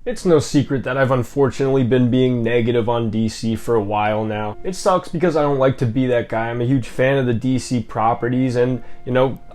It's no secret that I've unfortunately been being negative on DC for a while now. It sucks because I don't like to be that guy. I'm a huge fan of the DC properties and,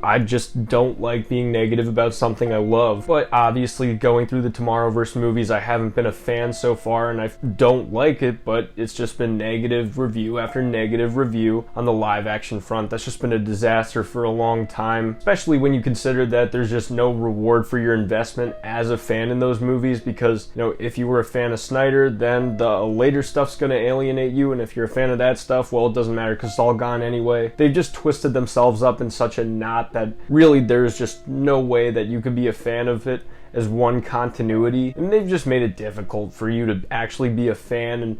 I just don't like being negative about something I love. But obviously going through the Tomorrowverse movies, I haven't been a fan so far and I don't like it, but it's just been negative review after negative review on the live action front. That's just been a disaster for a long time, especially when you consider that there's just no reward for your investment as a fan in those movies because, if you were a fan of Snyder, then the later stuff's going to alienate you, and if you're a fan of that stuff, well, it doesn't matter because it's all gone anyway. They've just twisted themselves up in such a knot that really there's just no way that you could be a fan of it as one continuity, and they've just made it difficult for you to actually be a fan and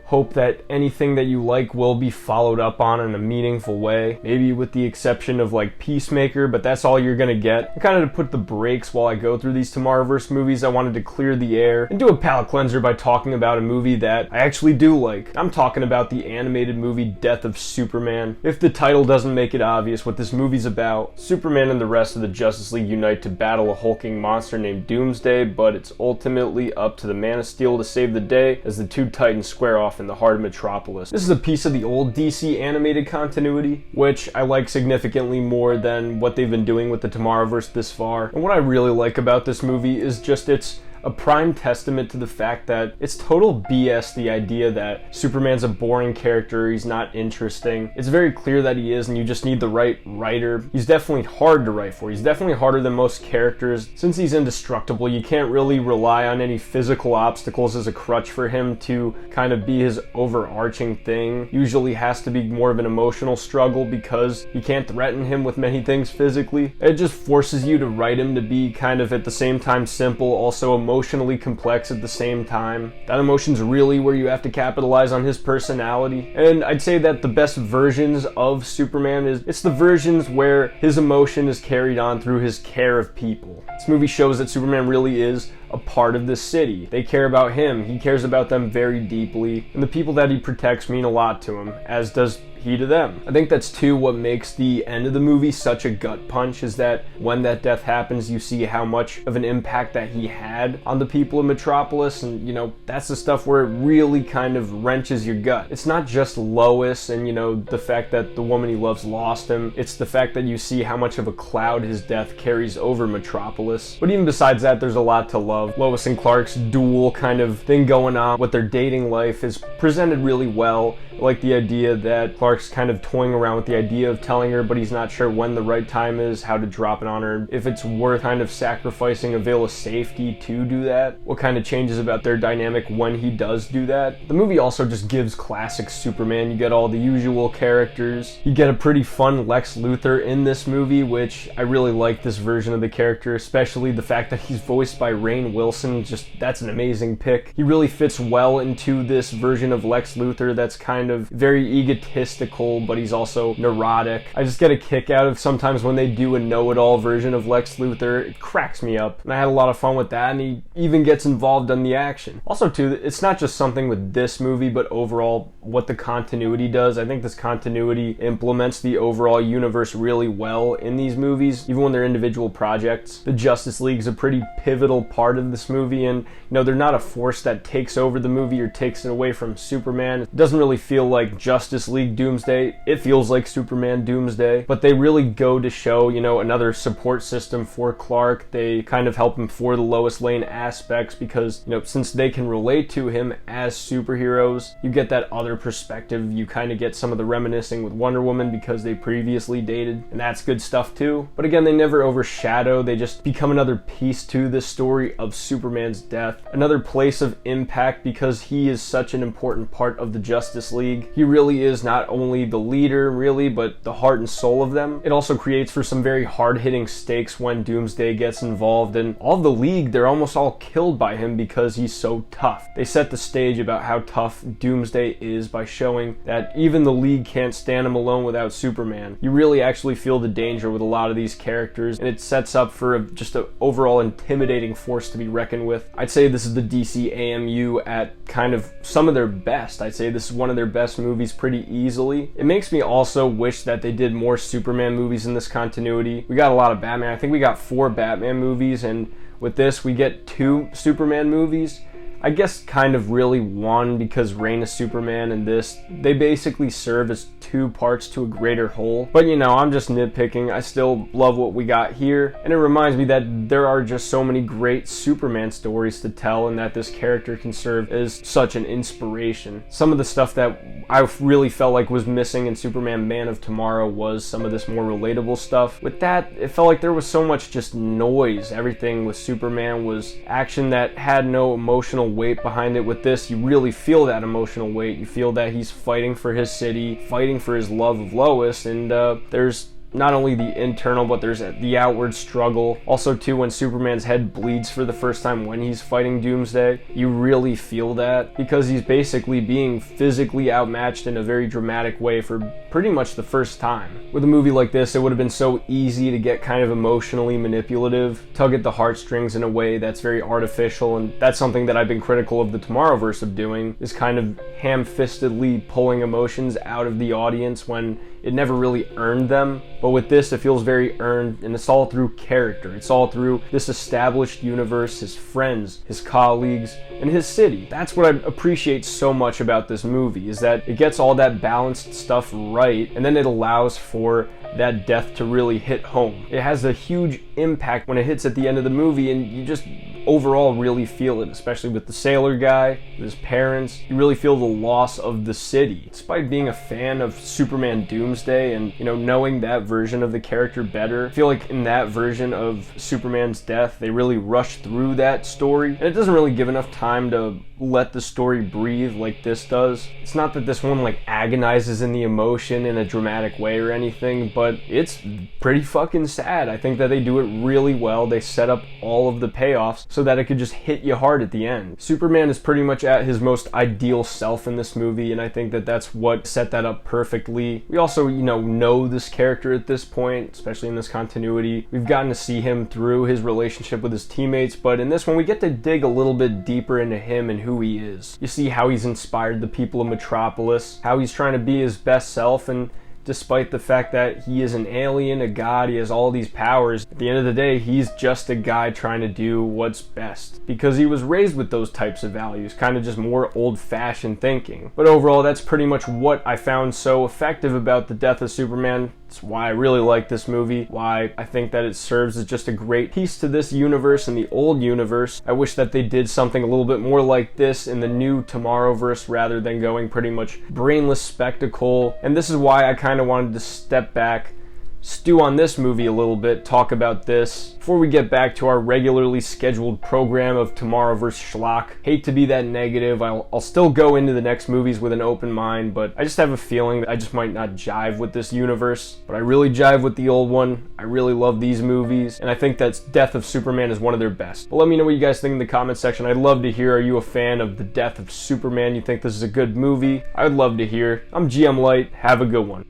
hope that anything that you like will be followed up on in a meaningful way. Maybe with the exception of Peacemaker, but that's all you're gonna get. And kind of to put the brakes while I go through these Tomorrowverse movies, I wanted to clear the air and do a palate cleanser by talking about a movie that I actually do like. I'm talking about the animated movie Death of Superman. If the title doesn't make it obvious what this movie's about, Superman and the rest of the Justice League unite to battle a hulking monster named Doomsday, but it's ultimately up to the Man of Steel to save the day as the two titans square off in the heart of Metropolis. This is a piece of the old DC animated continuity, which I like significantly more than what they've been doing with the Tomorrowverse this far. And what I really like about this movie is just its a prime testament to the fact that it's total BS, the idea that Superman's a boring character, he's not interesting. It's very clear that he is, and you just need the right writer. He's definitely hard to write for. He's definitely harder than most characters. Since he's indestructible, you can't really rely on any physical obstacles as a crutch for him to kind of be his overarching thing. Usually has to be more of an emotional struggle because you can't threaten him with many things physically. It just forces you to write him to be kind of at the same time simple, also emotionally complex at the same time. That emotion's really where you have to capitalize on his personality. And I'd say that the best versions of Superman it's the versions where his emotion is carried on through his care of people. This movie shows that Superman really is a part of the city. They care about him. He cares about them very deeply. And the people that he protects mean a lot to him, as does he to them. I think that's too what makes the end of the movie such a gut punch, is that when that death happens, you see how much of an impact that he had on the people of Metropolis, and that's the stuff where it really kind of wrenches your gut. It's not just Lois and the fact that the woman he loves lost him, it's the fact that you see how much of a cloud his death carries over Metropolis. But even besides that, there's a lot to love. Lois and Clark's dual kind of thing going on with their dating life is presented really well. I like the idea that Clark's kind of toying around with the idea of telling her, but he's not sure when the right time is, how to drop it on her, if it's worth kind of sacrificing a veil of safety to do that, what kind of changes about their dynamic when he does do that. The movie also just gives classic Superman. You get all the usual characters. You get a pretty fun Lex Luthor in this movie, which I really like this version of the character, especially the fact that he's voiced by Rainn Wilson. Just, that's an amazing pick. He really fits well into this version of Lex Luthor that's kind of very egotistical, but he's also neurotic. I just get a kick out of sometimes when they do a know-it-all version of Lex Luthor. It cracks me up, and I had a lot of fun with that, and he even gets involved in the action. Also too, it's not just something with this movie, but overall what the continuity does. I think this continuity implements the overall universe really well in these movies, even when they're individual projects. The Justice League's a pretty pivotal part of this movie, and they're not a force that takes over the movie or takes it away from Superman. It doesn't really feel like Justice League Doomsday. It feels like Superman Doomsday, but they really go to show, another support system for Clark. They kind of help him for the Lois Lane aspects because, since they can relate to him as superheroes, you get that other perspective. You kind of get some of the reminiscing with Wonder Woman because they previously dated, and that's good stuff too. But again, they never overshadow. They just become another piece to the story of Superman's death, another place of impact because he is such an important part of the Justice League. He really is not only the leader, really, but the heart and soul of them. It also creates for some very hard-hitting stakes when Doomsday gets involved, and all of the League, they're almost all killed by him because he's so tough. They set the stage about how tough Doomsday is by showing that even the League can't stand him alone without Superman. You really actually feel the danger with a lot of these characters, and it sets up for just an overall intimidating force to be reckoned with. I'd say this is the DCAMU at kind of some of their best. I'd say this is one of their best movies pretty easily. It makes me also wish that they did more Superman movies in this continuity. We got a lot of Batman. I think we got 4 Batman movies, and With this, we get 2 Superman movies. I guess kind of really one, because Reign of Superman and this, they basically serve as 2 parts to a greater whole. But you know, I'm just nitpicking. I still love what we got here, and it reminds me that there are just so many great Superman stories to tell, and that this character can serve as such an inspiration. Some of the stuff that I really felt like was missing in Superman Man of Tomorrow was some of this more relatable stuff. With that, it felt like there was so much just noise. Everything with Superman was action that had no emotional weight behind it. With this, you really feel that emotional weight. You feel that he's fighting for his city, fighting for his love of Lois, and there's not only the internal, but there's the outward struggle. Also too, when Superman's head bleeds for the first time when he's fighting Doomsday, you really feel that, because he's basically being physically outmatched in a very dramatic way for pretty much the first time. With a movie like this, it would have been so easy to get kind of emotionally manipulative, tug at the heartstrings in a way that's very artificial, and that's something that I've been critical of the Tomorrowverse of doing, is kind of ham-fistedly pulling emotions out of the audience when it never really earned them. But with this, it feels very earned, and it's all through character. It's all through this established universe, his friends, his colleagues, and his city. That's what I appreciate so much about this movie, is that it gets all that balanced stuff right, and then it allows for that death to really hit home. It has a huge impact when it hits at the end of the movie, and you just overall really feel it, especially with the sailor guy, with his parents. You really feel the loss of the city. Despite being a fan of Superman Doomsday and, you know, knowing that version of the character better, I feel like in that version of Superman's death, they really rush through that story, and it doesn't really give enough time to let the story breathe like this does. It's not that this one like agonizes in the emotion in a dramatic way or anything, but it's pretty fucking sad. I think that they do it really well. They set up all of the payoffs so that it could just hit you hard at the end. Superman is pretty much at his most ideal self in this movie, and I think that that's what set that up perfectly. We also, you know this character at this point, especially in this continuity. We've gotten to see him through his relationship with his teammates, but in this one we get to dig a little bit deeper into him and who he is. You see how he's inspired the people of Metropolis, how he's trying to be his best self, and despite the fact that he is an alien, a god, he has all these powers, at the end of the day, he's just a guy trying to do what's best, because he was raised with those types of values, kind of just more old-fashioned thinking. But overall, that's pretty much what I found so effective about the death of Superman. It's why I really like this movie, why I think that it serves as just a great piece to this universe and the old universe. I wish that they did something a little bit more like this in the new Tomorrowverse rather than going pretty much brainless spectacle. And this is why I kind of wanted to step back, stew on this movie a little bit, talk about this, before we get back to our regularly scheduled program of Tomorrowverse schlock. Hate to be that negative. I'll still go into the next movies with an open mind, but I just have a feeling that I just might not jive with this universe. But I really jive with the old one. I really love these movies, and I think that Death of Superman is one of their best. But let me know what you guys think in the comment section. I'd love to hear, are you a fan of the Death of Superman? You think this is a good movie? I'd love to hear. I'm GM Light. Have a good one.